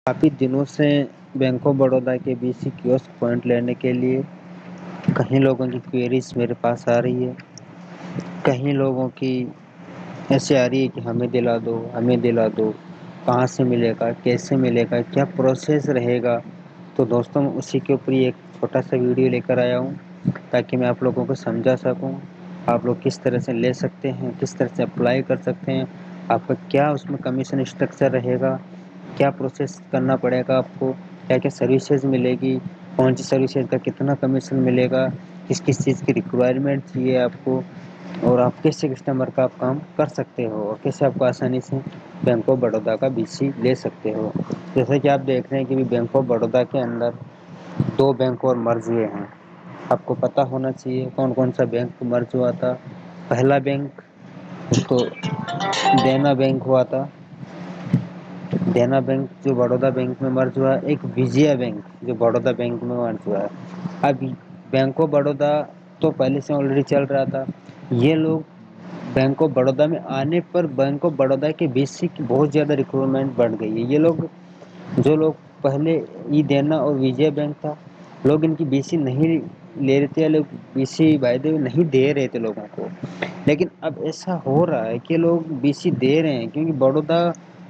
کافی دنوں سے bank of Baroda کے بی سی کیوسک پوائنٹ لینے کے لیے کہیں لوگوں کی کوئریز میرے پاس آ رہی ہے، کہیں لوگوں کی ایسے آ رہی ہے کہ ہمیں دلا دو ہمیں دلا دو، کہاں سے ملے گا، کیسے ملے گا، کیا پروسیس رہے گا۔ تو دوستوں میں اسی کے اوپر ایک چھوٹا سا ویڈیو لے کر آیا ہوں تاکہ میں آپ لوگوں کو سمجھا سکوں آپ لوگ کس طرح سے لے سکتے ہیں، کس طرح سے اپلائی کر سکتے ہیں، آپ کا کیا اس میں کمیشن اسٹرکچر رہے گا، کیا پروسیس کرنا پڑے گا، آپ کو کیا کیا سروسز ملے گی، کون سی سروسز کا کتنا کمیشن ملے گا، کس کس چیز کی ریکوائرمنٹ چاہیے آپ کو، اور آپ کیسے کسٹمر کا آپ کام کر سکتے ہو اور کیسے آپ کو آسانی سے بینک آف بڑودا کا بی سی لے سکتے ہو۔ جیسے کہ آپ دیکھ رہے ہیں کہ بینک آف بڑودا کے اندر دو بینک اور مرج ہوئے ہیں، آپ کو پتہ ہونا چاہیے کون کون سا بینک مرج ہوا تھا۔ پہلا بینک تو دینا بینک ہوا تھا، دینا بینک جو بڑودا بینک میں مرج ہوا ہے، ایک وجیا بینک جو بڑودا بینک میں مرج ہوا ہے۔ اب بینک آف بڑودا تو پہلے سے آلریڈی چل رہا تھا، یہ لوگ بینک آف بڑودا میں آنے پر بینک آف بڑودا کے بی سی کی بہت زیادہ ریکوائرمنٹ بڑھ گئی ہے۔ یہ لوگ جو لوگ پہلے ای دینا اور وجے بینک تھا، لوگ ان کی بی سی نہیں لے رہے تھے، لوگ بی سی وعدے نہیں دے رہے تھے لوگوں کو، لیکن اب ایسا ہو رہا ہے کہ لوگ بی سی دے رہے ہیں کیونکہ بڑودا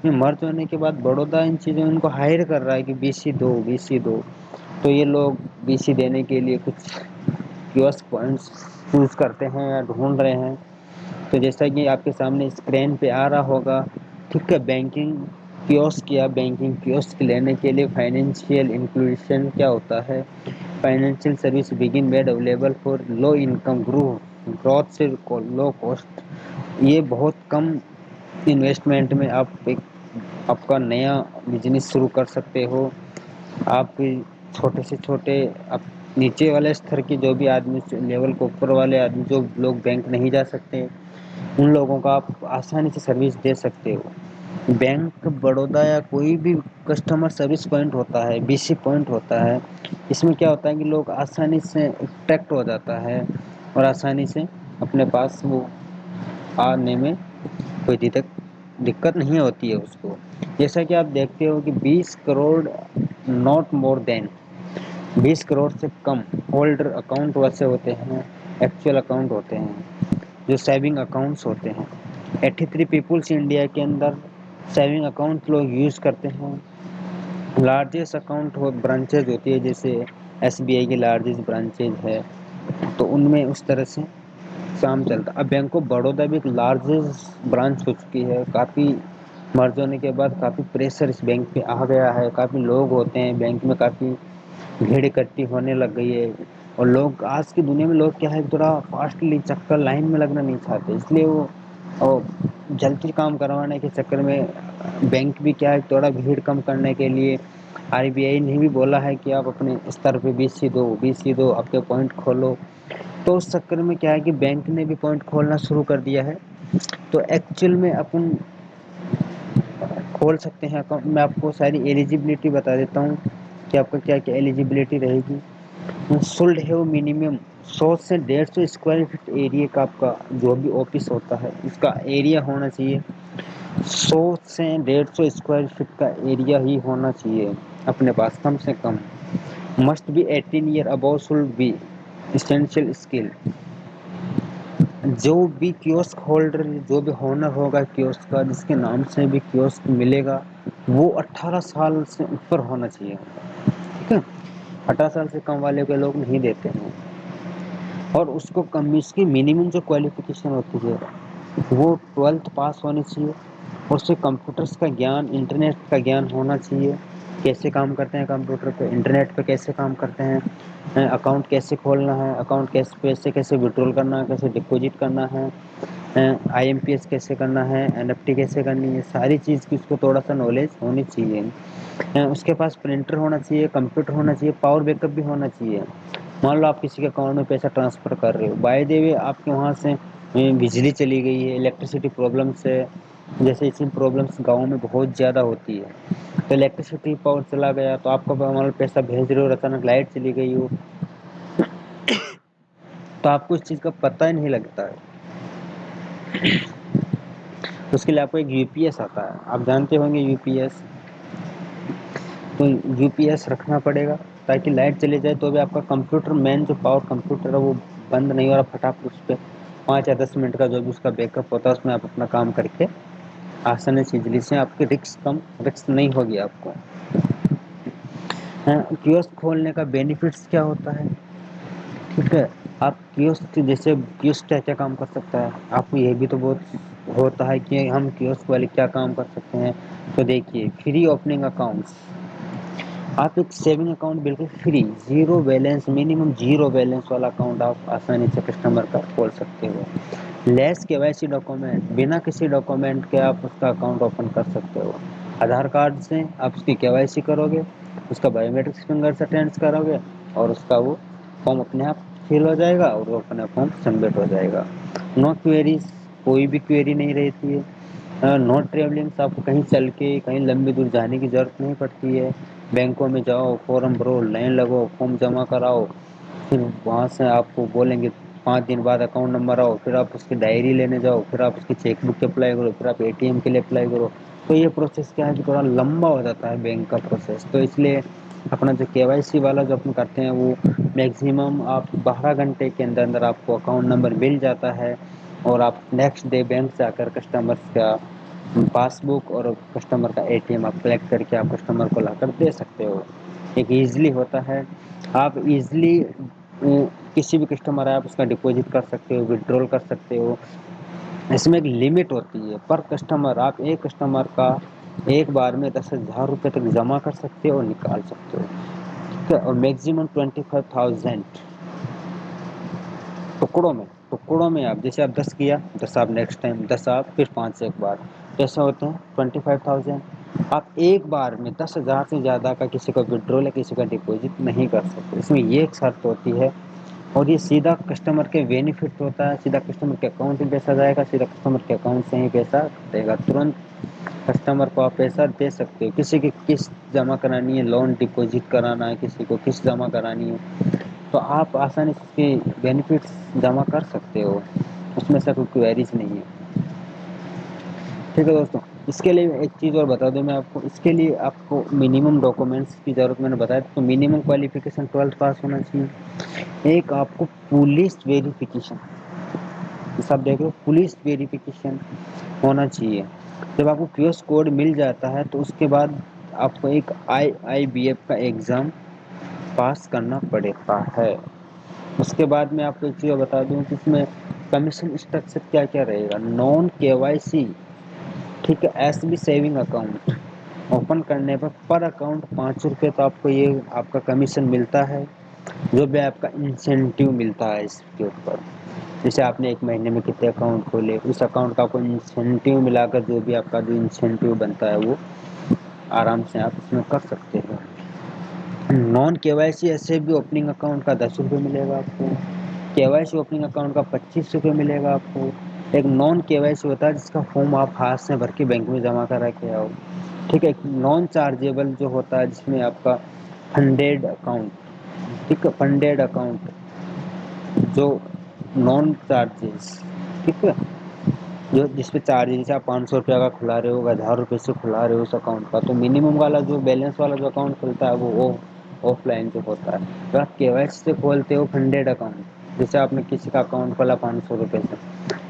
میں مرج ہونے کے بعد بڑودا ان چیزوں ان کو ہائر کر رہا ہے کہ بی سی دو بی سی دو، تو یہ لوگ بی سی دینے کے لیے کچھ کیوسک پوائنٹس چوز کرتے ہیں یا ڈھونڈ رہے ہیں۔ تو جیسا کہ آپ کے سامنے اسکرین پہ آ رہا ہوگا، ٹھیک ہے، بینکنگ کیوسک یا بینکنگ کیوسک لینے کے لیے فائنینشیل انکلوژن کیا ہوتا ہے؟ Financial service begin made available for low income growth سے لو کاسٹ، یہ بہت کم انویسٹمنٹ میں آپ کا نیا بزنس شروع کر سکتے ہو۔ آپ چھوٹے سے چھوٹے نیچے والے استر کے جو بھی آدمی لیول کو اوپر والے آدمی جو لوگ بینک نہیں جا سکتے ان لوگوں کا آپ آسانی سے سروس دے سکتے ہو۔ بینک بڑودا یا کوئی بھی کسٹمر سروس پوائنٹ ہوتا ہے، بی سی پوائنٹ ہوتا ہے، اس میں کیا ہوتا ہے کہ لوگ آسانی سے اٹریکٹ ہو جاتا ہے اور آسانی سے اپنے پاس وہ آنے میں کوئی دقت نہیں ہوتی ہے اس کو۔ جیسا کہ آپ دیکھتے ہو کہ 20 کروڑ ناٹ مور دین 20 کروڑ سے کم ہولڈر اکاؤنٹ ویسے ہوتے ہیں، ایکچوئل اکاؤنٹ ہوتے ہیں جو سیونگ اکاؤنٹس ہوتے ہیں۔ 83 پیپلس انڈیا کے اندر سیونگ اکاؤنٹ لوگ یوز کرتے ہیں۔ لارجسٹ اکاؤنٹ برانچز ہوتی ہے، جیسے ایس بی آئی کی لارجسٹ برانچز ہے، تو ان میں اس طرح سے کام چلتا۔ اب بینک آف بڑودا بھی ایک لارجسٹ برانچ ہو چکی ہے، کافی مرج ہونے کے بعد کافی پریشر اس بینک پہ آ گیا ہے، کافی لوگ ہوتے ہیں بینک میں، کافی بھیڑ اکٹھی ہونے لگ گئی ہے، اور لوگ آج کی دنیا میں لوگ کیا ہے تھوڑا فاسٹلی چکر لائن میں لگنا نہیں چاہتے، اس لیے وہ جلدی کام کروانے کے چکر میں بینک بھی کیا ہے تھوڑا بھیڑ کم کرنے کے لیے آر بی آئی نے بھی بولا ہے کہ آپ اپنے استر پہ بی سی دو آپ کے پوائنٹ کھولو، تو اس چکر میں کیا ہے کہ بینک نے بھی پوائنٹ کھولنا شروع کر دیا ہے۔ تو ایکچوئل میں اپن کھول سکتے ہیں اکاؤنٹ، میں آپ کو ساری ایلیجیبلٹی بتا دیتا ہوں کہ آپ کا کیا کیا ایلیجیبلٹی رہے گی۔ شوڈ ہیو منیمم 100 سے 150 اسکوائر فٹ ایریا کا آپ کا جو بھی آفس ہوتا ہے اس کا ایریا ہونا چاہیے، 100 سے 150 اسکوائر فٹ کا ایریا ہی ہونا چاہیے اپنے پاس کم سے کم۔ Must be 18 year above, should be essential skill. جو بھی کیوسک ہولڈر جو بھی ہونر ہوگا کیوسک کا، جس کے نام سے بھی کیوسک ملے گا، وہ 18 سال سے اوپر ہونا چاہیے، ٹھیک ہے۔ 18 سال سے کم والے کے لوگ نہیں دیتے ہیں، اور اس کو کم اس کی منیمم جو کوالیفیکیشن ہوتی ہے وہ 12th پاس ہونی چاہیے، اور اس سے کمپیوٹرس کا گیان، انٹرنیٹ کا گیان ہونا چاہیے، کیسے کام کرتے ہیں کمپیوٹر پہ، انٹرنیٹ پہ کیسے کام کرتے ہیں، اکاؤنٹ کیسے کھولنا ہے، اکاؤنٹ پیسے کیسے وڈرول کرنا ہے، کیسے ڈپوزٹ کرنا ہے، آئی ایم پی ایس کیسے کرنا ہے، این ایف ٹی کیسے کرنی ہے، ساری چیز کی اس کو تھوڑا سا نالج ہونی چاہیے۔ اس کے پاس پرنٹر ہونا چاہیے، کمپیوٹر ہونا چاہیے، پاور بیک اپ بھی ہونا چاہیے۔ مان لو آپ کسی کے اکاؤنٹ میں پیسہ ٹرانسفر کر رہے ہو، بائی دی وے آپ کے وہاں سے بجلی چلی گئی ہے، الیکٹریسٹی پرابلمس ہے، جیسے اسی پرابلمس گاؤں میں بہت زیادہ ہوتی ہے، تو الیکٹریسٹی پاور چلا گیا تو آپ کا پیسہ بھیج رہے ہو، اچانک لائٹ چلی گئی ہو، تو آپ کو اس چیز کا پتہ ہی نہیں لگتا ہے۔ اس کے لیے آپ کو ایک یو پی ایس آتا ہے، آپ جانتے ہوں گے یو پی ایس، تو یو پی ایس رکھنا پڑے گا تاکہ لائٹ چلی جائے تو بھی آپ کا کمپیوٹر مین جو پاور کمپیوٹر ہے وہ بند نہیں ہو رہا، پھٹافٹ اس پہ 5 یا 10 منٹ کا جو بھی اس کا بیک اپ ہوتا ہے اس میں آپ اپنا کام کر کے آسانی سے اجلی سے آپ کی رسک نہیں ہوگی آپ کو۔ کیوسک کھولنے کا بینیفٹس کیا ہوتا ہے؟ ٹھیک ہے، آپ کیوسک جیسے کیوسک کیا کیا کام کر سکتا ہے، آپ کو یہ بھی تو بہت ہوتا ہے کہ ہم کیوسک والے کیا کام کر سکتے ہیں۔ تو دیکھیے، فری اوپننگ اکاؤنٹس، آپ ایک سیونگ اکاؤنٹ بالکل free, zero balance, minimum zero balance والا اکاؤنٹ آپ آسانی سے کسٹمر کا کھول سکتے ہو۔ لیس کے وائی سی ڈاکومنٹ، بنا کسی ڈاکومنٹ کے آپ اس کا اکاؤنٹ اوپن کر سکتے ہو۔ آدھار کارڈ سے آپ اس کی کے وائی سی کرو گے، اس کا بایو میٹرکس فنگر سے اٹینڈ کرو گے اور اس کا وہ فارم اپنے آپ فل ہو جائے گا اور وہ اپنا فارم سبمٹ ہو جائے گا۔ نو کوئریز، کوئی بھی کوئری نہیں رہتی ہے۔ نو ٹریولنگ، آپ کو کہیں چل کے کہیں لمبی دور جانے کی ضرورت نہیں پڑتی ہے۔ بینکوں میں جاؤ، فارم بھرو، لائن لگو، فارم جمع کراؤ، پھر وہاں سے آپ کو بولیں گے 5 دن بعد اکاؤنٹ نمبر آؤ، پھر آپ اس کی ڈائری لینے جاؤ، پھر آپ اس کی چیک بک اپلائی کرو، پھر آپ اے ٹی ایم کے لیے اپلائی کرو۔ تو یہ پروسیس کیا ہے کہ تھوڑا لمبا ہو جاتا ہے بینک کا پروسیس، تو اس لیے اپنا جو کے وائی سی والا جو اپن کرتے ہیں وہ میکسیمم آپ 12 گھنٹے کے اندر اندر آپ کو اکاؤنٹ نمبر مل جاتا ہے اور آپ نیکسٹ ڈے بینک سے آ کر کسٹمرس کا پاس بک اور کسٹمر کا اے ٹی ایم آپ کلیکٹ کر کے آپ کسٹمر کو لا کر دے سکتے ہو۔ ایک ایزلی ہوتا ہے، آپ ایزلی کسی بھی کسٹمر ہے آپ اس کا ڈپوزٹ کر سکتے ہو، ودڈرول کر سکتے ہو۔ اس میں ایک لمٹ ہوتی ہے پر کسٹمر، آپ ایک کسٹمر کا ایک بار میں 10,000 روپے تک جمع کر سکتے ہو اور نکال سکتے ہو، ٹھیک ہے، اور میکسیمم 25,000 ٹکڑوں میں آپ جیسے آپ 10 کیا، 10 آپ نیکسٹ ٹائم، 10 آپ پھر 5 ایک بار، کیسے ہوتے ہیں 25,000۔ آپ ایک بار میں 10,000 سے زیادہ کا کسی کا وڈرول یا کسی کا ڈپوزٹ نہیں کر سکتے، اس میں یہ ایک شرط ہوتی ہے، اور یہ سیدھا کسٹمر کے بینیفٹ ہوتا ہے، سیدھا کسٹمر کے اکاؤنٹ میں پیسہ جائے گا، سیدھا کسٹمر کے اکاؤنٹ سے ہی پیسہ کٹے گا، ترنت کسٹمر کو آپ پیسہ دے سکتے ہو۔ کسی کی قسط جمع کرانی ہے، لون ڈپوزٹ کرانا ہے، کسی کو قسط جمع کرانی ہے، تو آپ آسانی سے اس کی بینیفٹس جمع کر سکتے ہو، اس میں سے کوئی کوئریز نہیں ہے۔ ٹھیک ہے دوستوں، اس کے لیے ایک چیز اور بتا دوں میں آپ کو، اس کے لیے آپ کو منیمم ڈاکومنٹس کی ضرورت، میں نے بتایا تو منیمم کوالیفیکیشن 12th پاس ہونا چاہیے۔ ایک آپ کو پولیس ویریفیکیشن، سب دیکھ لو، پولیس ویریفیکیشن ہونا چاہیے۔ جب آپ کو کیوس کوڈ مل جاتا ہے تو اس کے بعد آپ کو ایک IIBF کا ایگزام پاس کرنا پڑے گا ہے۔ اس کے بعد میں آپ کو ایک چیز بتا دوں کہ اس میں کمیشن اسٹرکچر کیا کیا رہے گا۔ نان کے وائی سی، ٹھیک ہے، S B saving account open کرنے پر اکاؤنٹ 5 روپے تو آپ کو یہ آپ کا کمیشن ملتا ہے، جو بھی آپ کا انسینٹیو ملتا ہے اس کے اوپر۔ جیسے آپ نے ایک مہینے میں کتنے اکاؤنٹ کھولے، اس اکاؤنٹ کا کوئی انسینٹیو ملا کر جو بھی آپ کا جو انسینٹیو بنتا ہے وہ آرام سے آپ اس میں کر سکتے ہو۔ نان کے وائی سی ایسے بھی اوپننگ اکاؤنٹ کا 10 روپے ملے گا آپ کو، کے وائی سی اوپننگ اکاؤنٹ کا 25 روپے ملے گا آپ کو۔ ایک نان کے وائی سی ہوتا ہے جس کا فارم آپ ہاتھ سے بھر کے بینک میں جمع کرا کے آؤ، ٹھیک ہے۔ نان چارجیبل جو ہوتا ہے جس میں آپ کا فنڈیڈ اکاؤنٹ، ٹھیک ہے، فنڈیڈ اکاؤنٹ جو نان چارجز، ٹھیک ہے، جو جس پہ چارج، جیسے آپ 500 روپے کا کھلا رہے ہو، 1000 روپے سے کھلا رہے ہو اس اکاؤنٹ کا، تو منیمم والا جو بیلنس والا جو اکاؤنٹ کھلتا ہے وہ آف لائن جو ہوتا ہے۔ تو آپ کے وائی سی سے کھولتے ہو فنڈیڈ اکاؤنٹ، جیسے آپ نے کسی کا اکاؤنٹ کھولا 500 روپے سے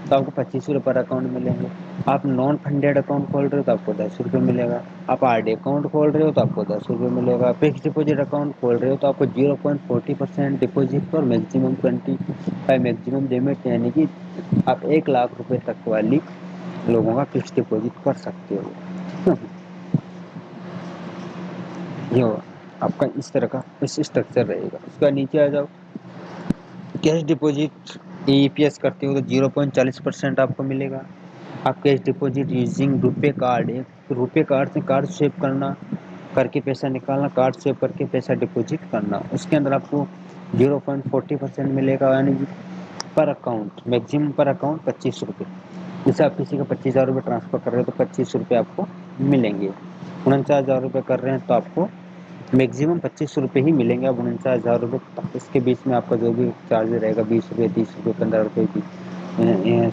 تو آپ کو 25 روپے پر اکاؤنٹ ملیں گے۔ آپ نان فنڈیڈ اکاؤنٹ کھول رہے ہو تو آپ کو 10 روپے ملے گا۔ آپ RD اکاؤنٹ کھول رہے ہو تو آپ کو 10 روپے ملے گا۔ فکس ڈپوزٹ اکاؤنٹ کھول رہے ہو تو آپ کو 0.40% ڈپوزٹ پر میکسیمم 25 میکسیمم لمٹ، یعنی کہ آپ 1,00,000 روپے تک والی لوگوں کا فکس ڈپوزٹ کر سکتے ہو، ٹھیک ہے۔ یہ آپ کا اس طرح کا اس اسٹرکچر رہے گا۔ اس کا نیچے آ جاؤ، کیش ڈپوزٹ EPS کرتے ہو تو 0.40% آپ کو ملے گا۔ آپ کیش ڈپوزٹ یوزنگ روپے کارڈ، روپے کارڈ سے کارڈ سویپ کرنا، کر کے پیسہ نکالنا، کارڈ سویپ کر کے پیسہ ڈپوزٹ کرنا، اس کے اندر آپ کو 0.40% ملے گا، یعنی پر اکاؤنٹ، میکسیمم پر اکاؤنٹ 25 روپے۔ جیسے آپ کسی کو 25,000 روپے ٹرانسفر کر رہے ہو تو 25 روپے آپ کو ملیں گے۔ 49,000 روپے کر رہے ہیں تو آپ کو میکسیمم 25 روپے ہی ملیں گے، اب 49,000 روپے تک۔ اس کے بیچ میں آپ کا جو بھی چارج رہے گا، 20 روپے، 30 روپے، 15 روپے بھی،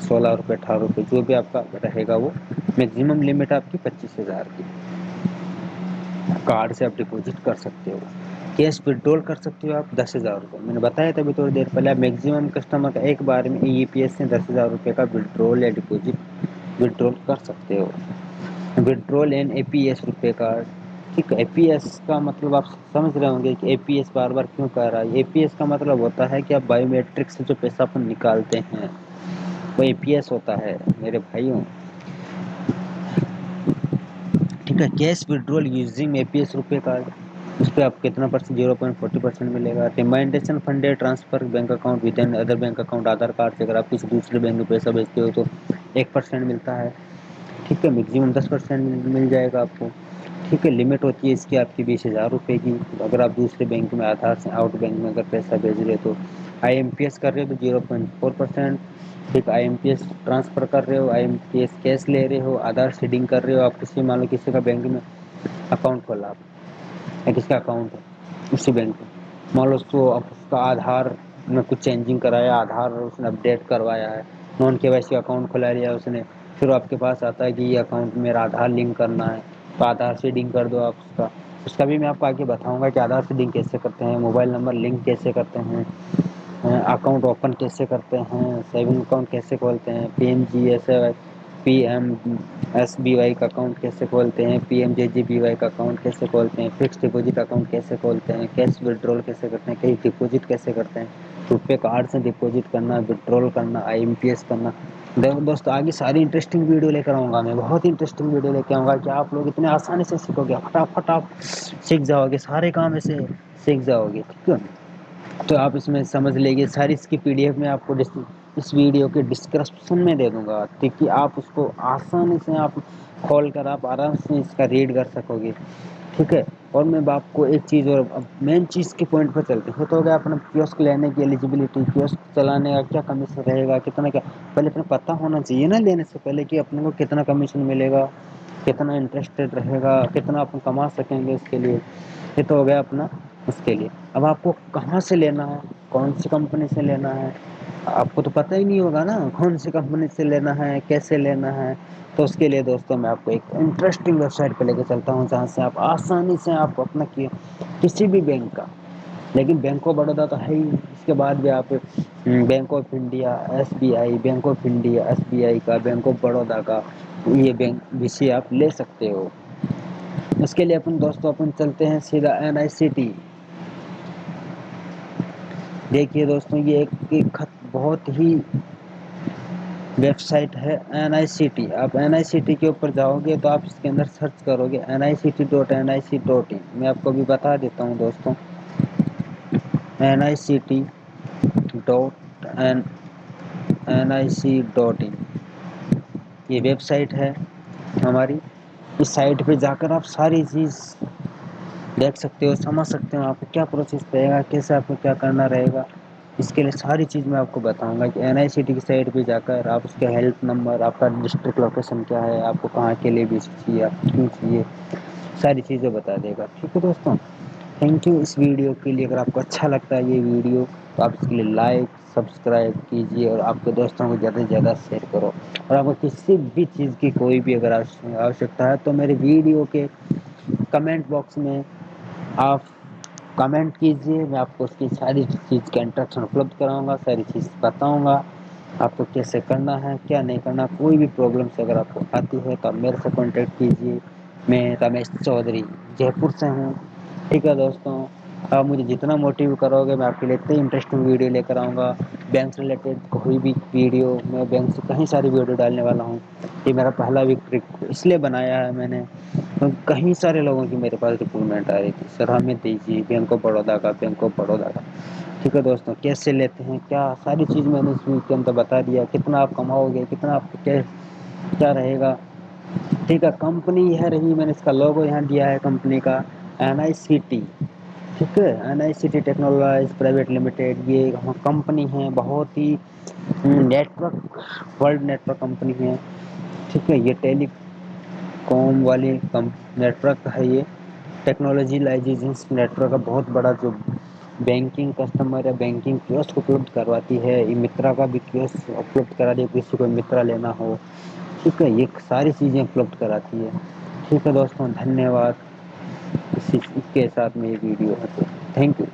16 روپے، 18 روپے، جو بھی آپ کا رہے گا وہ میکسیمم لمٹ آپ کی 25,000 کی۔ کارڈ سے آپ ڈپوزٹ کر سکتے ہو، کیش وڈرول کر سکتے ہو آپ 10,000 روپئے، میں نے بتایا تھا ابھی تھوڑی دیر پہلے، میکزیمم کسٹمر کا ایک بار میں ای پی ایس سے 10,000 روپئے کا وڈرول یا ڈپوزٹ وڈرول کر سکتے ہو، وڈرول این اے پی ایس روپے کارڈ، ٹھیک ہے۔ اے پی ایس کا مطلب آپ سمجھ رہے ہوں گے کہ اے پی ایس بار بار کیوں کہہ رہا ہے، اے پی ایس کا مطلب ہوتا ہے کہ آپ بایو میٹرک سے جو پیسہ اپن نکالتے ہیں وہ اے پی ایس ہوتا ہے میرے بھائیوں، ٹھیک ہے۔ Cash withdrawal using A P S RuPay card, اس پہ آپ کتنا پرسینٹ 0.40% ملے گا۔ ریمائنڈیشن fund transfer bank account with in other bank account, Aadhaar card سے اگر آپ کسی دوسرے بینک میں پیسہ بھیجتے ہو تو 1% ملتا ہے، ٹھیک ہے، میکزیمم 10% مل جائے گا آپ کو، ٹھیک ہے۔ لمٹ ہوتی ہے اس کی آپ کی 20,000 روپے کی، اگر آپ دوسرے بینک میں آدھار سے آؤٹ بینک میں اگر پیسہ بھیج رہے تو آئی ایم پی ایس کر رہے ہو تو 0.4%، ٹھیک، I M P S transfer کر رہے ہو، I M P S cash لے رہے ہو، آدھار سیڈنگ کر رہے ہو، آپ کسی مان لو کسی کا بینک میں اکاؤنٹ کھولا آپ یا کس کا اکاؤنٹ ہے اسی بینک میں، مان لو اس کو اب اس کا آدھار میں کچھ چینجنگ کرایا، آدھار اس نے اپڈیٹ کروایا ہے، نان کے وائی سی اکاؤنٹ کھلا لیا اس نے، پھر آپ کے پاس آتا ہے کہ یہ اکاؤنٹ میرا آدھار لنک کرنا ہے تو آدھار سیڈنگ کر دو آپ اس کا بھی میں آپ کو آگے بتاؤں گا کہ آدھار سیڈنگ کیسے کرتے ہیں، موبائل نمبر لنک کیسے کرتے ہیں، اکاؤنٹ اوپن کیسے کرتے ہیں، سیونگ اکاؤنٹ کیسے کھولتے ہیں، P M G S P M S B Y کا اکاؤنٹ کیسے کھولتے ہیں، P M J G B Y کا اکاؤنٹ کیسے کھولتے ہیں، فکس ڈپوزٹ اکاؤنٹ کیسے کھولتے ہیں، کیش وڈرول کیسے کرتے ہیں، کہیں ڈپوزٹ کیسے کرتے ہیں، روپے کارڈ سے ڈپوزٹ کرنا، وڈرول کرنا، آئی ایم پی ایس کرنا۔ دیکھو دوستو آگے ساری انٹرسٹنگ ویڈیو لے کر آؤں گا، میں بہت انٹرسٹنگ ویڈیو لے کے آؤں گا کہ آپ لوگ اتنے آسانی سے سیکھو گے، فٹافٹ آپ سیکھ جاؤ گے، سارے کام ایسے سیکھ جاؤ گے، ٹھیک ہے۔ تو آپ اس میں سمجھ لیں گے ساری اس کی پی ڈی ایف میں آپ کو اس ویڈیو کے ڈسکرپشن میں دے دوں گا تاکہ آپ اس کو آسانی سے آپ کھول کر آپ آرام سے اس کا ریڈ کر سکو گے، ٹھیک ہے۔ اور میں آپ کو ایک چیز اور مین چیز کے پوائنٹ پہ چلتے ہیں، تو ہو گیا اپنا کیوسک لینے کی ایلیجیبلٹی، کیوسک چلانے کا کیا کمیشن رہے گا، کتنا کیا پہلے اپنے پتہ ہونا چاہیے نا لینے سے پہلے کہ اپنے کو کتنا کمیشن ملے گا، کتنا انٹرسٹڈ رہے گا، کتنا آپ کما سکیں گے، اس کے لیے یہ تو ہو گیا اپنا اس کے لیے۔ اب آپ کو کہاں سے لینا ہے، کون سی کمپنی سے لینا ہے، آپ کو تو پتہ ہی نہیں ہوگا نا کون سی کمپنی سے لینا ہے، کیسے لینا ہے، تو اس کے لیے دوستوں میں آپ کو ایک انٹرسٹنگ ویب سائٹ پہ لے کے چلتا ہوں جہاں سے آپ آسانی سے آپ اپنا کسی بھی بینک کا، لیکن بینک آف بڑودا تو ہے ہی، اس کے بعد بھی آپ bank of India, S B I, bank of India, S B I کا، بینک آف بڑودا کا، یہ بینک بھی سے آپ لے سکتے ہو۔ اس کے لیے دوستوں چلتے ہیں سیدھا این آئی سی ٹی۔ دیکھیے دوستوں یہ ایک بہت ہی ویب سائٹ ہے این آئی سی ٹی، آپ این آئی سی ٹی کے اوپر جاؤ گے تو آپ اس کے اندر سرچ کرو گے nic.nic.in، میں آپ کو بھی بتا دیتا ہوں دوستوں، nic.nic.in یہ ویب سائٹ ہے ہماری، اس سائٹ پہ جا کر آپ ساری چیز دیکھ سکتے ہو، سمجھ سکتے ہو آپ کو کیا پروسیس رہے گا، کیسے آپ کو کیا کرنا رہے گا، اس کے لیے ساری چیز میں آپ کو بتاؤں گا کہ این آئی سی ٹی کی سائٹ پہ جا کر آپ اس کے ہیلپ نمبر، آپ کا ڈسٹرکٹ لوکیشن کیا ہے، آپ کو کہاں کے لیے بھی چاہیے، آپ کو کیوں چاہیے، ساری چیزیں بتا دے گا، ٹھیک ہے دوستوں۔ تھینک یو اس ویڈیو کے لیے، اگر آپ کو اچھا لگتا ہے یہ ویڈیو تو آپ اس کے لیے لائک سبسکرائب کیجیے اور آپ کے دوستوں کو زیادہ سے زیادہ شیئر کرو، اور آپ کو کسی بھی چیز کی کوئی بھی اگر آوشکتا ہے تو میرے ویڈیو کے کمنٹ باکس میں آپ کمنٹ کیجئے، میں آپ کو اس کی ساری چیز کا انسٹرکشن اپلوڈ کراؤں گا، ساری چیز بتاؤں گا آپ کو کیسے کرنا ہے کیا نہیں کرنا، کوئی بھی پرابلمس اگر آپ کو آتی ہے تو آپ میرے سے کانٹیکٹ کیجیے، میں رمیش چودھری جے پور سے ہوں، ٹھیک ہے دوستوں۔ آپ مجھے جتنا موٹیو کرو گے میں آپ کے لیے اتنی انٹرسٹنگ ویڈیو لے کر آؤں گا، بینک سے ریلیٹڈ کوئی بھی ویڈیو، میں بینک سے کہیں ساری ویڈیو ڈالنے والا ہوں، یہ میرا پہلا بھی ٹرک اس لیے بنایا ہے میں نے، کہیں سارے لوگوں کی میرے پاس ریکروٹمنٹ آ رہی تھی، سر ہمیں دیجیے بینک آف بڑودا کا، بینک آف بڑودا کا، ٹھیک ہے دوستوں۔ کیسے لیتے ہیں کیا ساری چیز میں نے اس ویک کے اندر بتا دیا، کتنا آپ کماؤ گے، کتنا آپ کو کیا رہے گا، ٹھیک ہے۔ کمپنی یہ رہی، میں نے اس کا لوگو یہاں دیا ہے کمپنی کا این آئی سی ٹی، ٹھیک ہے، N I C T technologies private limited, یہ کمپنی ہے بہت ہی نیٹورک، ورلڈ نیٹورک کمپنی ہے، ٹھیک ہے، یہ ٹیلی کام والی نیٹورک ہے، یہ ٹیکنالوجی لائزیشنس نیٹورک کا بہت بڑا جو بینکنگ کسٹمر یا بینکنگ کیوسک اپلبدھ کرواتی ہے، یہ مترا کا بھی کیوسک اپلبدھ کرا دیا، کسی کو مترا لینا ہو، ٹھیک ہے، یہ ساری چیزیں اپلبدھ کراتی ہے، ٹھیک ہے دوستوں، دھنیہ واد۔ اسی کے ساتھ میں یہ ویڈیو ہے، تو تھینک یو۔